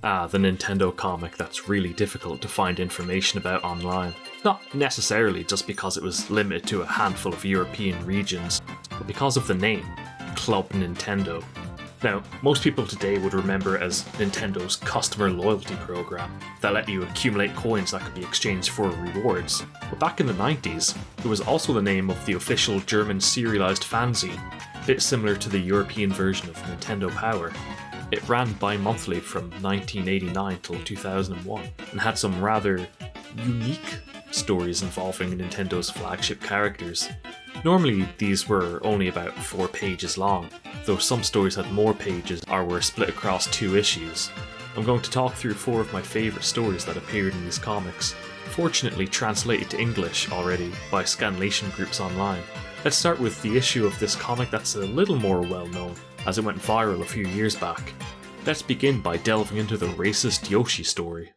The Nintendo comic that's really difficult to find information about online. Not necessarily just because it was limited to a handful of European regions, but because of the name, Club Nintendo. Now, most people today would remember it as Nintendo's customer loyalty program that let you accumulate coins that could be exchanged for rewards. But back in the 90s, it was also the name of the official German serialized fanzine, a bit similar to the European version of Nintendo Power. It ran bi-monthly from 1989 till 2001 and had some rather unique stories involving Nintendo's flagship characters. Normally these were only about 4 pages long, though some stories had more pages or were split across 2 issues. I'm going to talk through 4 of my favourite stories that appeared in these comics, fortunately translated to English already by scanlation groups online. Let's start with the issue of this comic that's a little more well known, as it went viral a few years back. Let's begin by delving into the racist Yoshi story.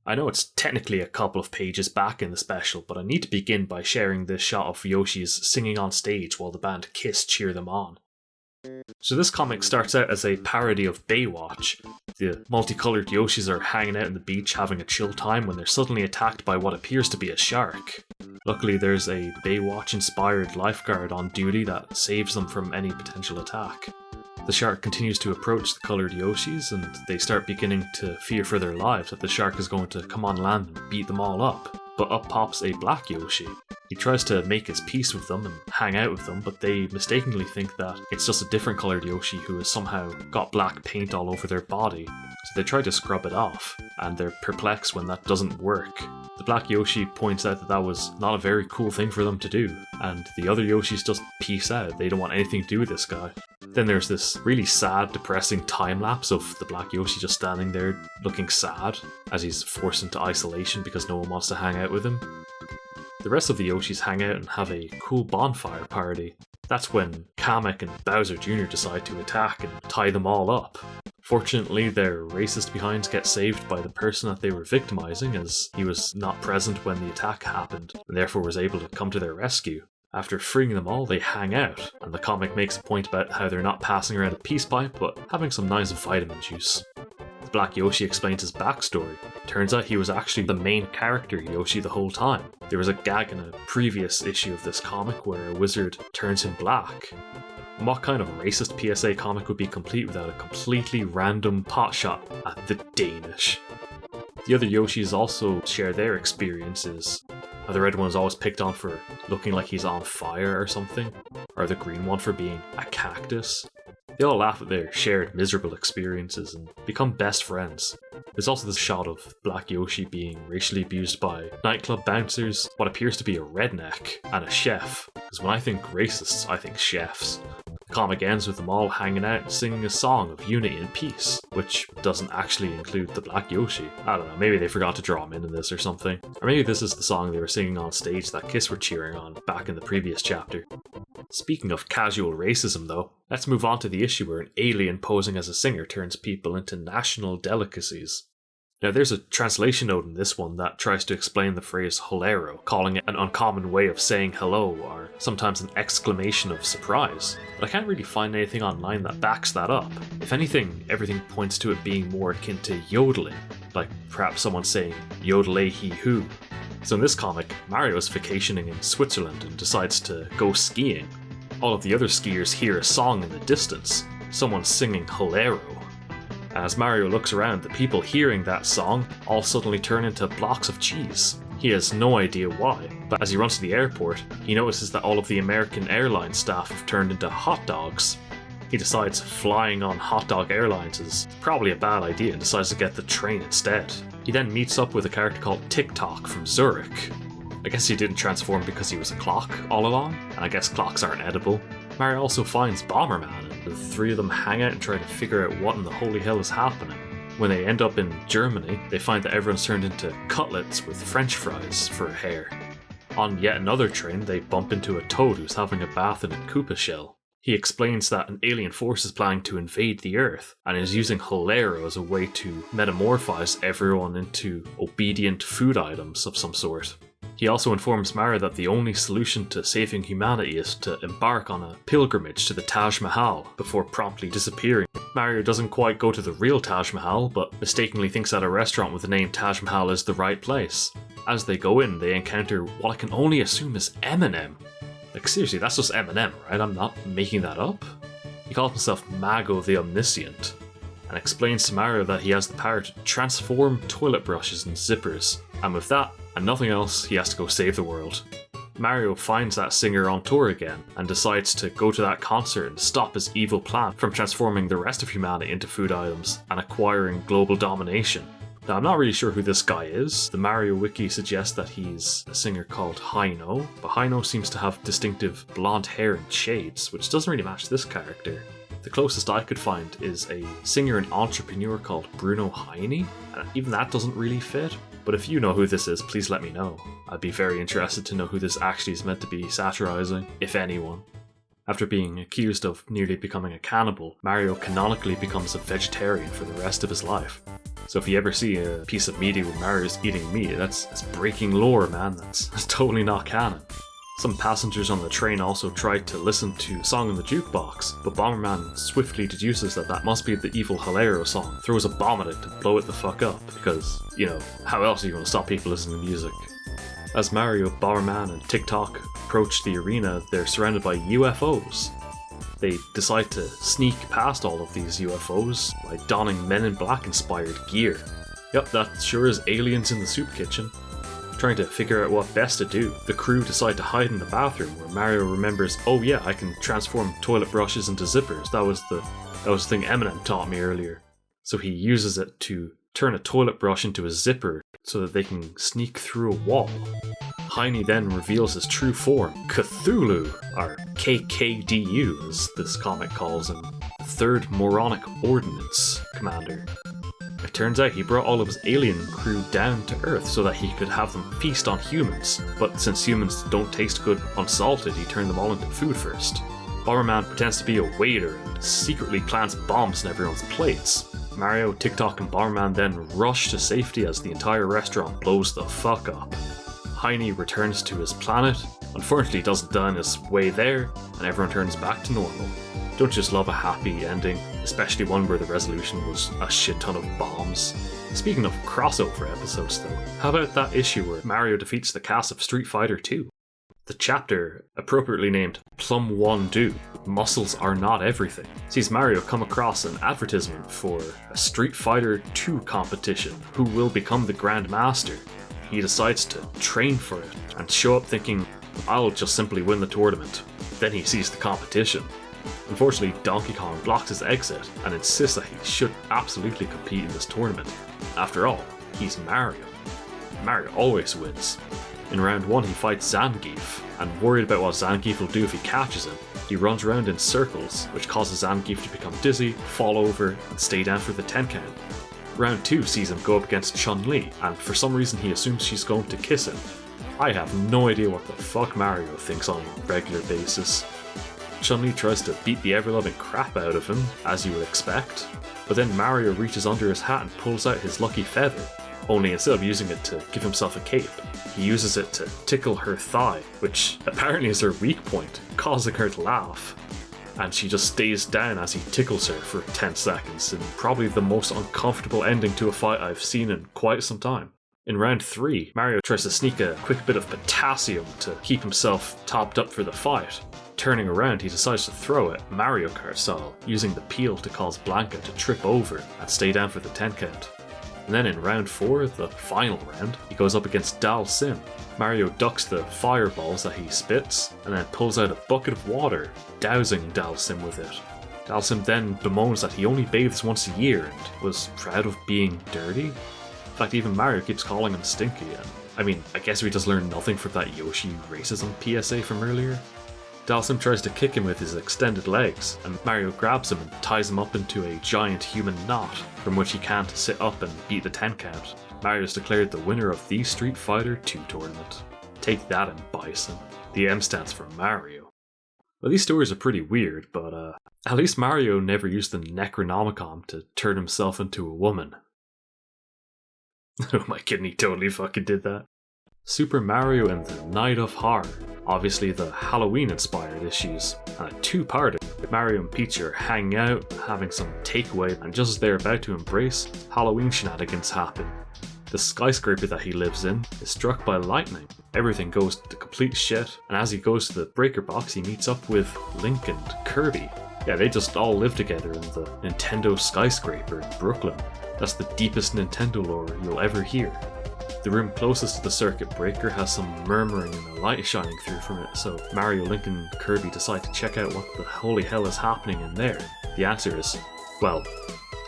I know it's technically a couple of pages back in the special, but I need to begin by sharing this shot of Yoshis singing on stage while the band Kiss cheer them on. So this comic starts out as a parody of Baywatch. The multicoloured Yoshis are hanging out on the beach having a chill time when they're suddenly attacked by what appears to be a shark. Luckily there's a Baywatch-inspired lifeguard on duty that saves them from any potential attack. The shark continues to approach the coloured Yoshis, and they start beginning to fear for their lives that the shark is going to come on land and beat them all up. But up pops a black Yoshi. He tries to make his peace with them and hang out with them, but they mistakenly think that it's just a different coloured Yoshi who has somehow got black paint all over their body. So they try to scrub it off, and they're perplexed when that doesn't work. The black Yoshi points out that that was not a very cool thing for them to do, and the other Yoshis just peace out. They don't want anything to do with this guy. Then there's this really sad, depressing time-lapse of the black Yoshi just standing there looking sad as he's forced into isolation because no one wants to hang out with him. The rest of the Yoshis hang out and have a cool bonfire party. That's when Kamek and Bowser Jr. decide to attack and tie them all up. Fortunately, their racist behinds get saved by the person that they were victimizing, as he was not present when the attack happened and therefore was able to come to their rescue. After freeing them all, they hang out, and the comic makes a point about how they're not passing around a peace pipe, but having some nice vitamin juice. The Black Yoshi explains his backstory. Turns out he was actually the main character Yoshi the whole time. There was a gag in a previous issue of this comic where a wizard turns him black. And what kind of racist PSA comic would be complete without a completely random potshot at the Danish? The other Yoshis also share their experiences. How the red one is always picked on for looking like he's on fire or something, or the green one for being a cactus. They all laugh at their shared miserable experiences and become best friends. There's also this shot of Black Yoshi being racially abused by nightclub bouncers, what appears to be a redneck, and a chef, because when I think racists, I think chefs. The comic ends with them all hanging out and singing a song of unity and peace, which doesn't actually include the Black Yoshi. I don't know, maybe they forgot to draw him in this or something. Or maybe this is the song they were singing on stage that Kiss were cheering on back in the previous chapter. Speaking of casual racism though, let's move on to the issue where an alien posing as a singer turns people into national delicacies. Now there's a translation note in this one that tries to explain the phrase Holero, calling it an uncommon way of saying hello or sometimes an exclamation of surprise. But I can't really find anything online that backs that up. If anything, everything points to it being more akin to yodeling, like perhaps someone saying yodel-hee-hoo. So in this comic, Mario is vacationing in Switzerland and decides to go skiing. All of the other skiers hear a song in the distance, someone singing Holero. As Mario looks around, the people hearing that song all suddenly turn into blocks of cheese. He has no idea why, but as he runs to the airport, he notices that all of the American airline staff have turned into hot dogs. He decides flying on hot dog airlines is probably a bad idea and decides to get the train instead. He then meets up with a character called Tick-Tock from Zurich. I guess he didn't transform because he was a clock all along, and I guess clocks aren't edible. Mario also finds Bomberman, and the three of them hang out and try to figure out what in the holy hell is happening. When they end up in Germany, they find that everyone's turned into cutlets with french fries for hair. On yet another train, they bump into a toad who's having a bath in a Koopa shell. He explains that an alien force is planning to invade the Earth, and is using Holero as a way to metamorphise everyone into obedient food items of some sort. He also informs Mario that the only solution to saving humanity is to embark on a pilgrimage to the Taj Mahal before promptly disappearing. Mario doesn't quite go to the real Taj Mahal, but mistakenly thinks that a restaurant with the name Taj Mahal is the right place. As they go in, they encounter what I can only assume is Eminem. Like seriously, that's just Eminem, right? I'm not making that up. He calls himself Mago the Omniscient, and explains to Mario that he has the power to transform toilet brushes and zippers, and with that, and nothing else, he has to go save the world. Mario finds that singer on tour again, and decides to go to that concert and stop his evil plan from transforming the rest of humanity into food items and acquiring global domination. Now, I'm not really sure who this guy is. The Mario Wiki suggests that he's a singer called Hino, but Hino seems to have distinctive blonde hair and shades, which doesn't really match this character. The closest I could find is a singer and entrepreneur called Bruno Heine, and even that doesn't really fit. But if you know who this is, please let me know. I'd be very interested to know who this actually is meant to be satirizing, if anyone. After being accused of nearly becoming a cannibal, Mario canonically becomes a vegetarian for the rest of his life. So if you ever see a piece of media where Mario's eating meat, that's breaking lore, man. That's totally not canon. Some passengers on the train also tried to listen to Song in the Jukebox, but Bomberman swiftly deduces that that must be the evil Hallowe'en song, throws a bomb at it to blow it the fuck up, because, you know, how else are you going to stop people listening to music? As Mario, Bomberman and TikTok approach the arena, they're surrounded by UFOs. They decide to sneak past all of these UFOs by donning Men in Black inspired gear. Yep, that sure is aliens in the soup kitchen. Trying to figure out what best to do, the crew decide to hide in the bathroom where Mario remembers, oh yeah, I can transform toilet brushes into zippers. That was the thing Eminem taught me earlier. So he uses it to turn a toilet brush into a zipper so that they can sneak through a wall. Heine then reveals his true form, Cthulhu, or KKDU as this comic calls him, the Third Moronic Ordnance Commander. It turns out he brought all of his alien crew down to Earth so that he could have them feast on humans, but since humans don't taste good unsalted, he turned them all into food first. Bomberman pretends to be a waiter and secretly plants bombs in everyone's plates. Mario, TikTok and Bomberman then rush to safety as the entire restaurant blows the fuck up. Heine returns to his planet, unfortunately doesn't die on his way there, and everyone turns back to normal. Don't you just love a happy ending, especially one where the resolution was a shit ton of bombs? Speaking of crossover episodes though, how about that issue where Mario defeats the cast of Street Fighter 2? The chapter, appropriately named Plum One Do, Muscles Are Not Everything, sees Mario come across an advertisement for a Street Fighter 2 competition, who will become the Grand Master. He decides to train for it and show up thinking, I'll just simply win the tournament. Then he sees the competition. Unfortunately, Donkey Kong blocks his exit and insists that he should absolutely compete in this tournament. After all, he's Mario. Mario always wins. In round 1 he fights Zangief, and worried about what Zangief will do if he catches him, he runs around in circles, which causes Zangief to become dizzy, fall over, and stay down for the 10 count. Round 2 sees him go up against Chun-Li, and for some reason he assumes she's going to kiss him. I have no idea what the fuck Mario thinks on a regular basis. Chun-Li tries to beat the ever-loving crap out of him, as you would expect, but then Mario reaches under his hat and pulls out his lucky feather, only instead of using it to give himself a cape, he uses it to tickle her thigh, which apparently is her weak point, causing her to laugh. And she just stays down as he tickles her for 10 seconds, in probably the most uncomfortable ending to a fight I've seen in quite some time. In round 3, Mario tries to sneak a quick bit of potassium to keep himself topped up for the fight. Turning around, he decides to throw it Mario Kart style, using the peel to cause Blanca to trip over and stay down for the 10 count. And then in round 4, the final round, he goes up against Dal Sim. Mario ducks the fireballs that he spits, and then pulls out a bucket of water, dousing Dal Sim with it. Dal Sim then bemoans that he only bathes once a year and was proud of being dirty. In fact, even Mario keeps calling him stinky, and I guess we just learned nothing from that Yoshi racism PSA from earlier. Dal Sim tries to kick him with his extended legs, and Mario grabs him and ties him up into a giant human knot, from which he can't sit up and beat the 10 count. Mario is declared the winner of the Street Fighter 2 tournament. Take that in Bison. The M stands for Mario. Well, these stories are pretty weird, but at least Mario never used the Necronomicon to turn himself into a woman. Oh my kidney totally fucking did that. Super Mario and the Night of Horror, obviously the Halloween-inspired issues, and a two-parter. Mario and Peach are hanging out, having some takeaway, and just as they're about to embrace, Halloween shenanigans happen. The skyscraper that he lives in is struck by lightning. Everything goes to complete shit, and as he goes to the breaker box, he meets up with Link and Kirby. Yeah, they just all live together in the Nintendo skyscraper in Brooklyn. That's the deepest Nintendo lore you'll ever hear. The room closest to the circuit breaker has some murmuring and a light shining through from it, so Mario, Link and Kirby decide to check out what the holy hell is happening in there. The answer is, well,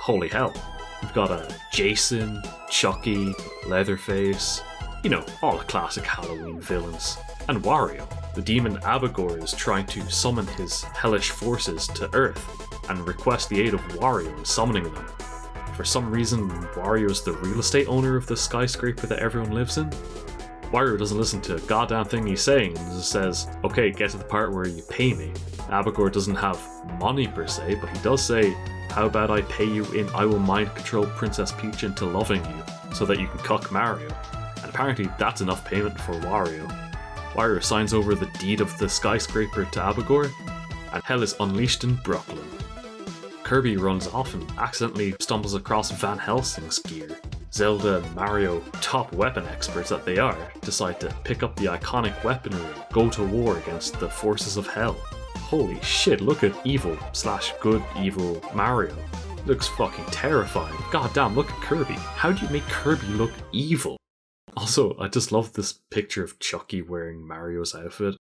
holy hell. We've got a Jason, Chucky, Leatherface, you know, all the classic Halloween villains. And Wario. The demon Abagor is trying to summon his hellish forces to Earth and request the aid of Wario in summoning them. For some reason, Wario is the real estate owner of the skyscraper that everyone lives in. Wario doesn't listen to a goddamn thing he's saying and just says, okay, get to the part where you pay me. Abagor doesn't have money per se, but he does say, how about I pay you in I will mind control Princess Peach into loving you, so that you can cuck Mario. And apparently that's enough payment for Wario. Wario signs over the deed of the skyscraper to Abagor, and hell is unleashed in Brooklyn. Kirby runs off and accidentally stumbles across Van Helsing's gear. Zelda and Mario, top weapon experts that they are, decide to pick up the iconic weaponry and go to war against the forces of hell. Holy shit, look at evil/good evil Mario. Looks fucking terrifying. God damn, look at Kirby. How do you make Kirby look evil? Also, I just love this picture of Chucky wearing Mario's outfit.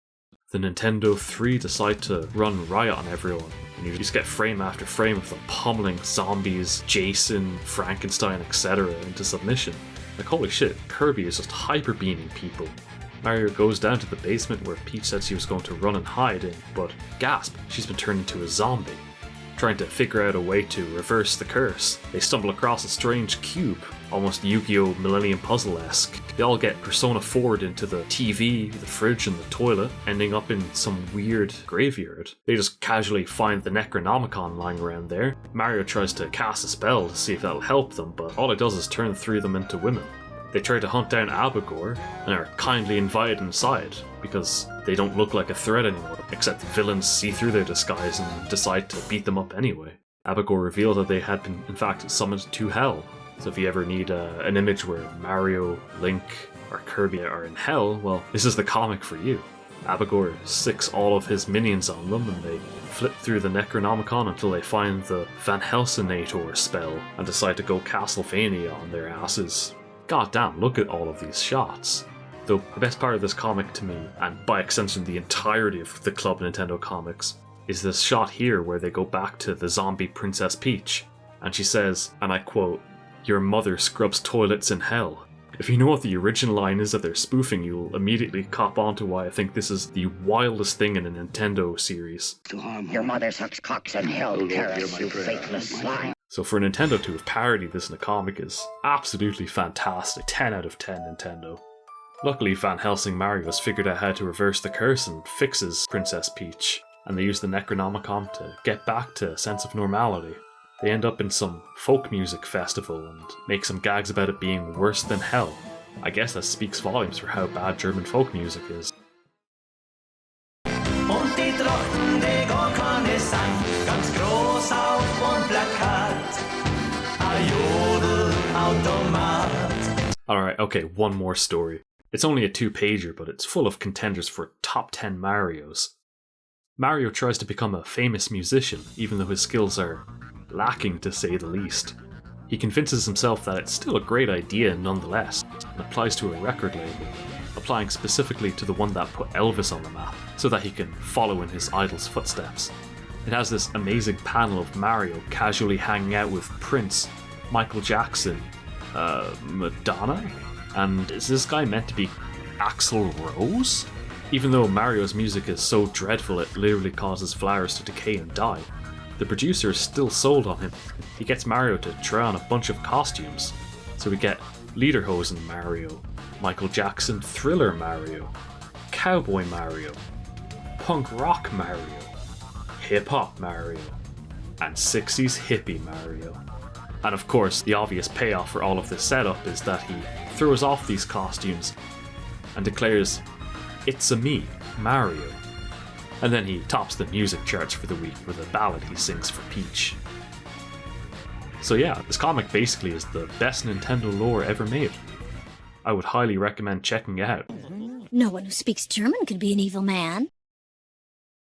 The Nintendo 3 decide to run riot on everyone, and you just get frame after frame of them pummeling zombies, Jason, Frankenstein, etc. into submission. Like holy shit, Kirby is just hyper beaming people. Mario goes down to the basement where Peach said she was going to run and hide in, but gasp, she's been turned into a zombie. Trying to figure out a way to reverse the curse, they stumble across a strange cube, almost Yu-Gi-Oh! Millennium Puzzle-esque. They all get Persona 4'd into the TV, the fridge, and the toilet, ending up in some weird graveyard. They just casually find the Necronomicon lying around there. Mario tries to cast a spell to see if that'll help them, but all it does is turn the three of them into women. They try to hunt down Abagor, and are kindly invited inside, because they don't look like a threat anymore, except the villains see through their disguise and decide to beat them up anyway. Abagor revealed that they had been, in fact, summoned to hell. So if you ever need an image where Mario, Link, or Kirby are in hell, well, this is the comic for you. Abagor sicks all of his minions on them, and they flip through the Necronomicon until they find the Van Helsinator spell, and decide to go Castlevania on their asses. God damn, look at all of these shots. Though the best part of this comic to me, and by extension the entirety of the Club Nintendo comics, is this shot here where they go back to the zombie Princess Peach, and she says, and I quote, "Your mother scrubs toilets in hell." If you know what the original line is that they're spoofing, you'll immediately cop on to why I think this is the wildest thing in a Nintendo series. Your mother sucks cocks in hell, Karis, you faithless swine. So for Nintendo to have parodied this in a comic is absolutely fantastic. 10 out of 10 Nintendo. Luckily, Van Helsing Mario has figured out how to reverse the curse and fixes Princess Peach, and they use the Necronomicon to get back to a sense of normality. They end up in some folk music festival and make some gags about it being worse than hell. I guess that speaks volumes for how bad German folk music is. Alright, okay, one more story. It's only a 2-pager, but it's full of contenders for top 10 Marios. Mario tries to become a famous musician, even though his skills are lacking to say the least. He convinces himself that it's still a great idea nonetheless, and applies to a record label, applying specifically to the one that put Elvis on the map, so that he can follow in his idol's footsteps. It has this amazing panel of Mario casually hanging out with Prince, Michael Jackson, Madonna? And is this guy meant to be Axl Rose? Even though Mario's music is so dreadful it literally causes flowers to decay and die, the producer is still sold on him. He gets Mario to try on a bunch of costumes. So we get Lederhosen Mario, Michael Jackson Thriller Mario, Cowboy Mario, Punk Rock Mario, Hip Hop Mario, and 60s Hippie Mario. And of course, the obvious payoff for all of this setup is that he throws off these costumes and declares, "It's-a me, Mario." And then he tops the music charts for the week with a ballad he sings for Peach. So yeah, this comic basically is the best Nintendo lore ever made. I would highly recommend checking it out. No one who speaks German could be an evil man.